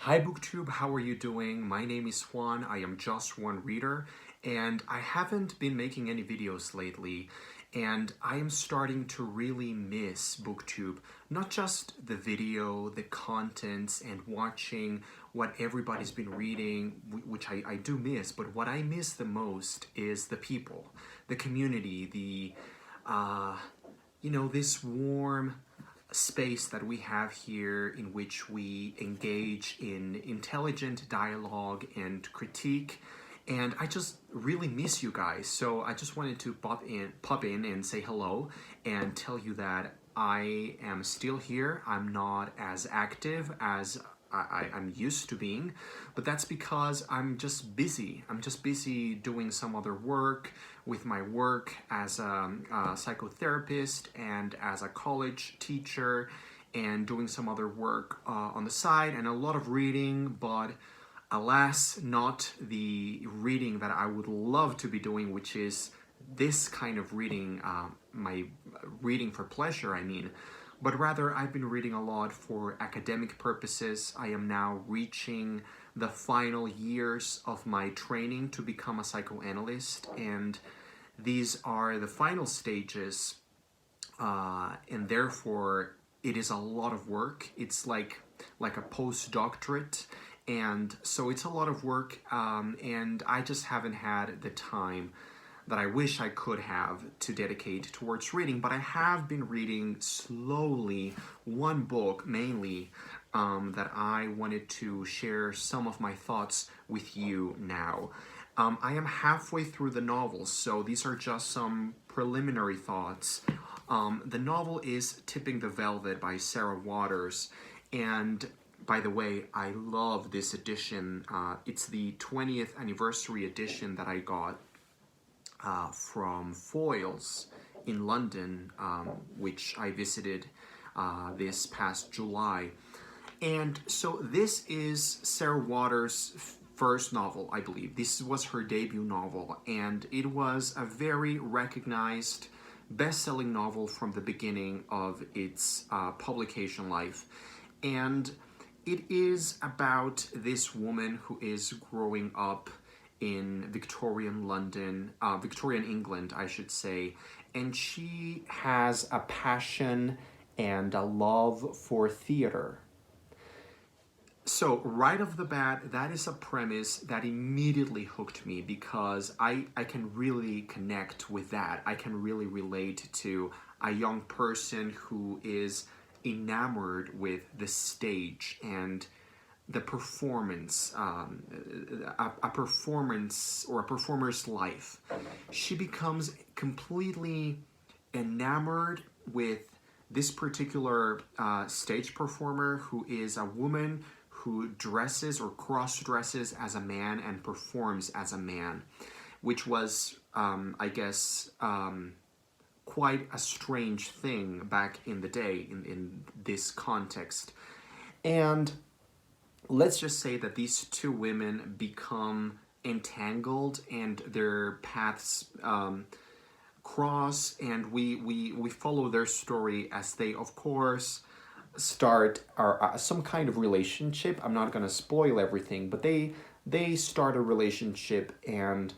Hi BookTube, how are you doing? My name is Juan, I am just one reader, and I haven't been making any videos lately, and I am starting to really miss BookTube. Not just the video, the contents, and watching what everybody's been reading, which I do miss, but what I miss the most is the people, the community, this warm space that we have here in which we engage in intelligent dialogue and critique. And I just really miss you guys. So I just wanted to pop in and say hello and tell you that I am still here. I'm not as active as I'm used to being, but that's because I'm just busy. I'm just busy doing some other work with my work as a psychotherapist and as a college teacher, and doing some other work on the side, and a lot of reading, but alas, not the reading that I would love to be doing, which is this kind of reading, my reading for pleasure, I mean. But rather, I've been reading a lot for academic purposes. I am now reaching the final years of my training to become a psychoanalyst, and these are the final stages, and therefore it is a lot of work. It's like a postdoctorate, and so it's a lot of work, and I just haven't had the time that I wish I could have to dedicate towards reading. But I have been reading slowly one book mainly, that I wanted to share some of my thoughts with you now. I am halfway through the novel, so these are just some preliminary thoughts. The novel is Tipping the Velvet by Sarah Waters, and by the way, I love this edition. It's the 20th anniversary edition that I got from Foyles in London, which I visited this past July. And so this is Sarah Waters' first novel, I believe. This was her debut novel, and it was a very recognized best-selling novel from the beginning of its publication life. And it is about this woman who is growing up in Victorian London, Victorian England, I should say, and she has a passion and a love for theater. So right off the bat, that is a premise that immediately hooked me because I can really connect with that. I can really relate to a young person who is enamored with the stage and the performance, a performance or a performer's life. She becomes completely enamored with this particular stage performer who is a woman who dresses or cross-dresses as a man and performs as a man, which was, I guess, quite a strange thing back in the day in this context. And let's just say that these two women become entangled and their paths cross, and we follow their story as they, of course, start some kind of relationship. I'm not going to spoil everything, but they start a relationship, and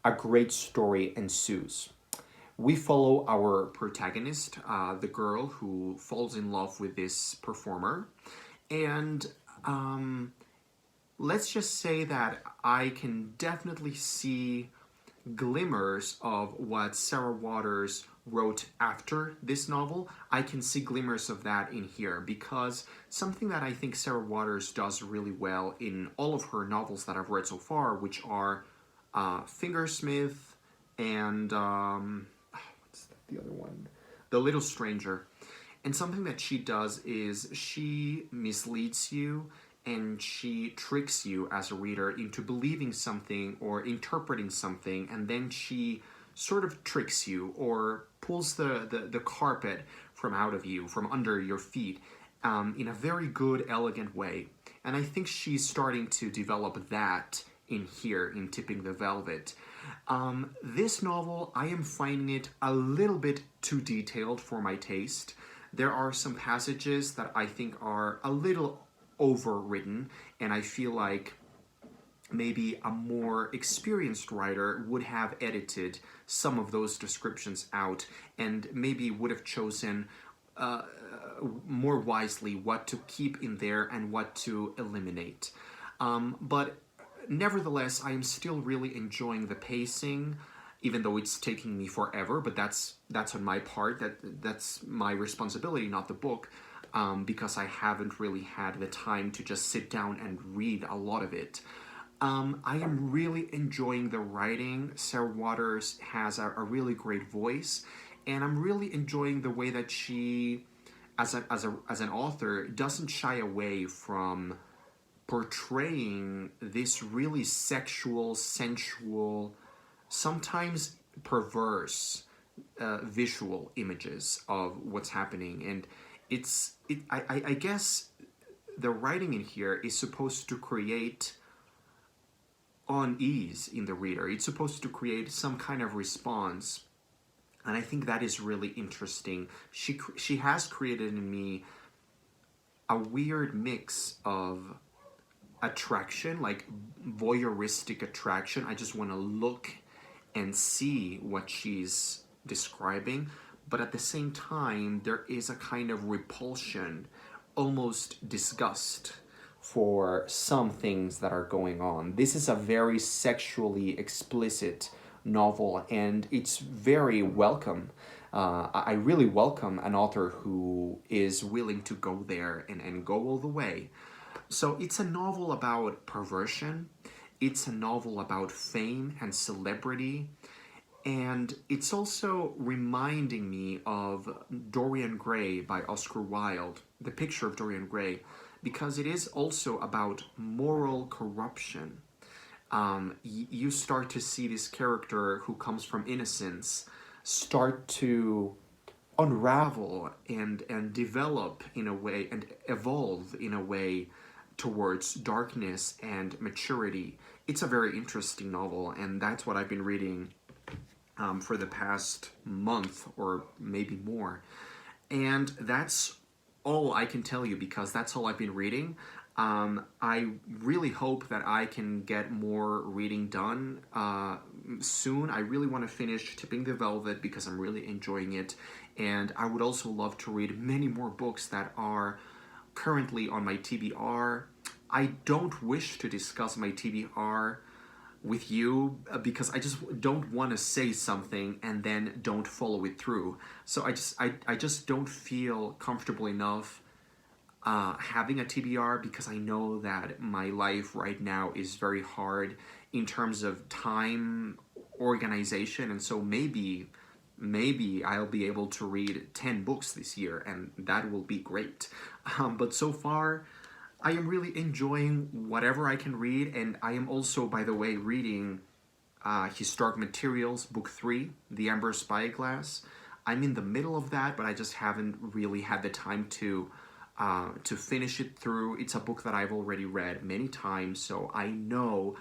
a great story ensues. We follow our protagonist, the girl who falls in love with this performer, and let's just say that I can definitely see glimmers of what Sarah Waters wrote after this novel. I can see glimmers of that in here, because something that I think Sarah Waters does really well in all of her novels that I've read so far, which are Fingersmith and what's the other one? The Little Stranger. And something that she does is she misleads you and she tricks you as a reader into believing something or interpreting something, and then she sort of tricks you or pulls the carpet from out of you, from under your feet, in a very good, elegant way. And I think she's starting to develop that in here, in Tipping the Velvet. This novel, I am finding it a little bit too detailed for my taste. There are some passages that I think are a little overwritten, and I feel like maybe a more experienced writer would have edited some of those descriptions out and maybe would have chosen more wisely what to keep in there and what to eliminate. But nevertheless, I am still really enjoying the pacing, even though it's taking me forever. But that's on my part. That's my responsibility, not the book, because I haven't really had the time to just sit down and read a lot of it. I am really enjoying the writing. Sarah Waters has a really great voice, and I'm really enjoying the way that she, as an author, doesn't shy away from portraying this really sexual, sensual, sometimes perverse visual images of what's happening. And I guess the writing in here is supposed to create unease in the reader. It's supposed to create some kind of response, and I think that is really interesting. She has created in me a weird mix of attraction, like voyeuristic attraction. I just want to look and see what she's describing, but at the same time there is a kind of repulsion, almost disgust, for some things that are going on. This is a very sexually explicit novel, and it's very welcome. I really welcome an author who is willing to go there and go all the way. So it's a novel about perversion. It's a novel about fame and celebrity. And it's also reminding me of Dorian Gray by Oscar Wilde, The Picture of Dorian Gray, because it is also about moral corruption. You start to see this character who comes from innocence start to unravel and develop in a way and evolve in a way towards darkness and maturity. It's a very interesting novel, and that's what I've been reading for the past month or maybe more. And that's all I can tell you, because that's all I've been reading. I really hope that I can get more reading done soon. I really want to finish Tipping the Velvet because I'm really enjoying it. And I would also love to read many more books that are currently on my TBR. I don't wish to discuss my TBR with you because I just don't want to say something and then don't follow it through. So I just don't feel comfortable enough having a TBR, because I know that my life right now is very hard in terms of time organization, and so maybe I'll be able to read 10 books this year, and that will be great. But so far, I am really enjoying whatever I can read, and I am also, by the way, reading Historic Materials, Book 3, The Amber Spyglass. I'm in the middle of that, but I just haven't really had the time to finish it through. It's a book that I've already read many times, so I know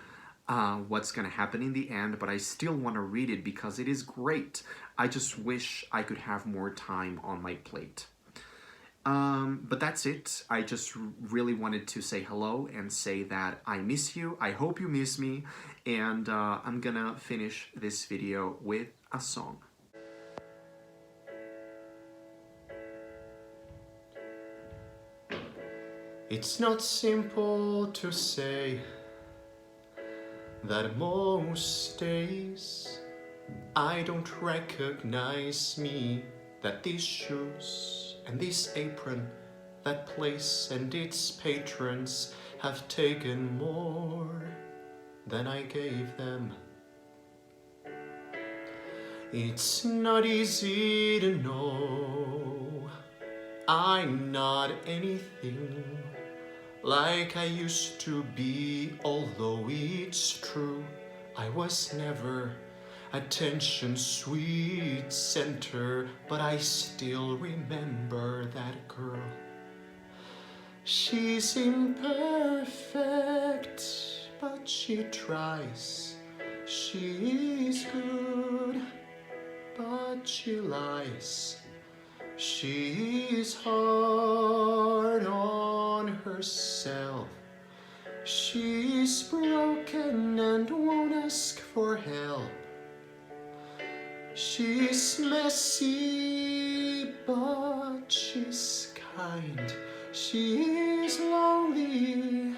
what's going to happen in the end, but I still want to read it because it is great. I just wish I could have more time on my plate. But that's it. I just really wanted to say hello and say that I miss you. I hope you miss me. And I'm gonna finish this video with a song. It's not simple to say that most days I don't recognize me, that these shoes and this apron, that place and its patrons have taken more than I gave them. It's not easy to know I'm not anything like I used to be, although it's true I was never attention's sweet center, but I still remember that girl. She's imperfect, but she tries. She's good, but she lies. She's hard on herself. She's broken and won't ask for help. She's messy, but she's kind. She's lonely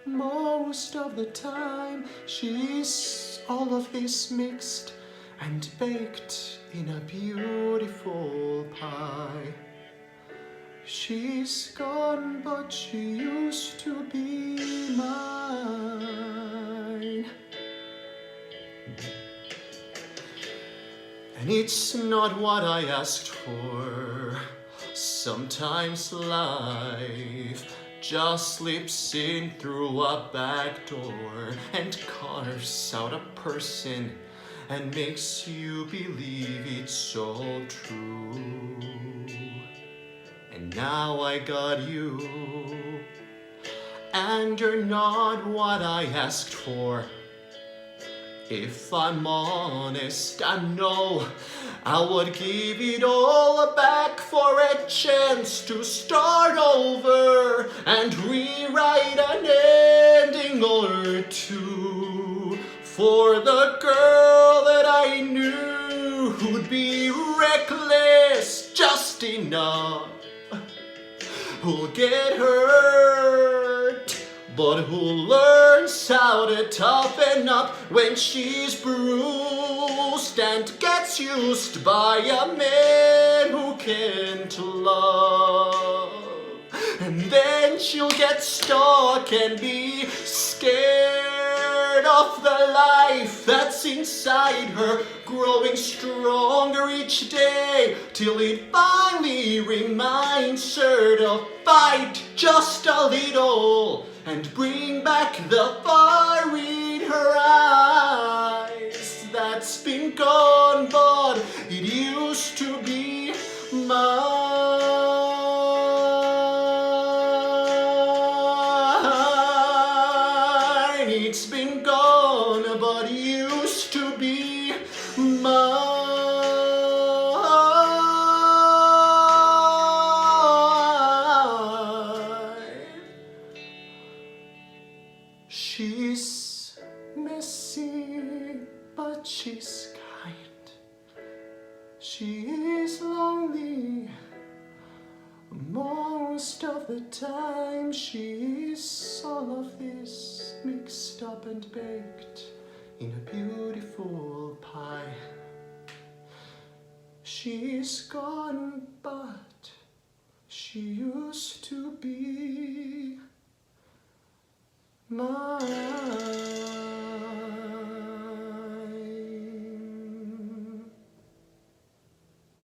most of the time. She's all of this mixed and baked in a beautiful pie. She's gone, but she used to be mine. And it's not what I asked for. Sometimes life just slips in through a back door and carves out a person and makes you believe it's all true. And now I got you, and you're not what I asked for. If I'm honest, I know I would give it all back for a chance to start over and rewrite an ending or two for the girl that I knew who'd be reckless just enough, who'll get hurt, but who learns how to toughen up when she's bruised and gets used by a man who can't love. And then she'll get stuck and be scared of the life that's inside her, growing stronger each day, till it finally reminds her to fight just a little and bring back the fire in her eyes that's been gone, but it used to be mine. It's been gone, but used to be mine. She's messy, but she's kind. She is lonely most of the time. She's all of this mixed up and baked in a beautiful pie. She's gone, but she used to be mine.